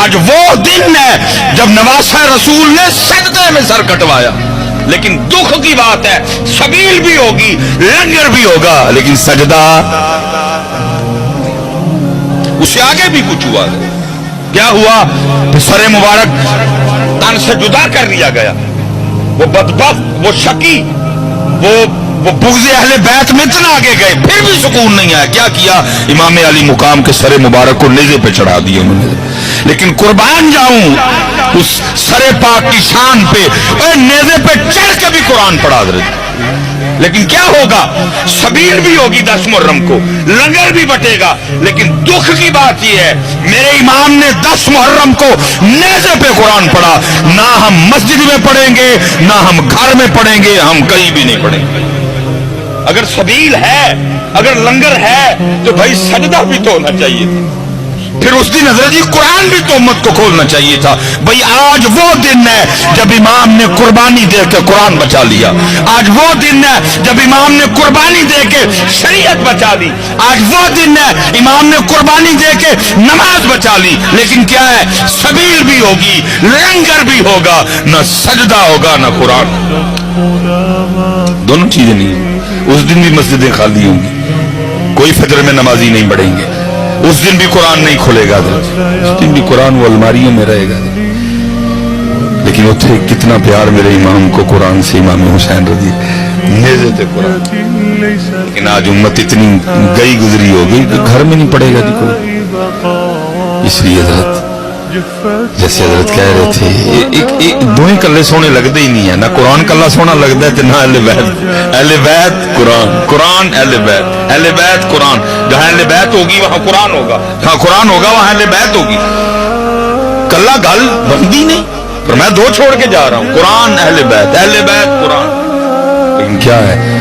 آج وہ دن ہے جب نواسہ رسول نے سجدے میں سر کٹوایا. لیکن دکھ کی بات ہے سبیل بھی ہوگی لنگر بھی ہوگا لیکن سجدہ اس سے آگے بھی کچھ ہوا. کیا ہوا؟ سر مبارک تن سے جدا کر دیا گیا. وہ بدبخت، وہ شقی، وہ بغض اہل بیت میں اتنا آگے گئے پھر بھی سکون نہیں آیا. کیا کیا؟ امام علی مقام کے سر مبارک کو نیزے پہ چڑھا دیے انہوں نے. لیکن قربان جاؤں اس سر پاک کی شان پہ اور نیزے پہ چڑھ کے بھی قرآن پڑھا دے. لیکن کیا ہوگا؟ سبیل بھی ہوگی 10 محرم کو، لنگر بھی بٹے گا. لیکن دکھ کی بات یہ ہے میرے امام نے 10 محرم کو نیزے پہ قرآن پڑھا. نہ ہم مسجد میں پڑھیں گے نہ ہم گھر میں پڑھیں گے، ہم کہیں بھی نہیں پڑھیں گے. اگر سبیل ہے، اگر لنگر ہے تو بھائی سجدہ بھی تو ہونا چاہیے. پھر اس دن حضرت جی قرآن بھی تو امت کو کھولنا چاہیے تھا. بھئی آج وہ دن ہے جب امام نے قربانی دے کے قرآن بچا لیا. آج وہ دن ہے جب امام نے قربانی دے کے شریعت بچا لی. آج وہ دن ہے امام نے قربانی دے کے نماز بچا لی. لیکن کیا ہے؟ سبیل بھی ہوگی لنگر بھی ہوگا، نہ سجدہ ہوگا نہ قرآن. دونوں چیزیں نہیں. اس دن بھی مسجدیں خالی ہوں گی، کوئی فجر میں نمازی نہیں پڑھیں گے. اس دن بھی قرآن نہیں کھلے گا، اس دن بھی قرآن وہ الماریوں میں رہے گا. لیکن اتنے کتنا پیار میرے امام کو قرآن سے، امام حسین رضی نیزے تھے قرآن. لیکن آج امت اتنی گئی گزری ہو گئی کہ گھر میں نہیں پڑھے گا جی کوئی. اس لیے حضرت جیسے حضرت کہہ رہے تھے دوئیں کلے سونے لگتے ہی نہیں ہے. نہ قرآن کلا سونا لگتا ہے نہ اہل بیت. اہل بیت قرآن، قرآن اہل بیت، اہل بیت قرآن. جہاں اہل بیت ہوگی وہاں قرآن ہوگا، جہاں قرآن ہوگا وہاں اہل بیت ہوگی. کلا گل بندی نہیں، پر میں دو چھوڑ کے جا رہا ہوں، قرآن اہل بیت، اہل بیت قرآن. لیکن کیا ہے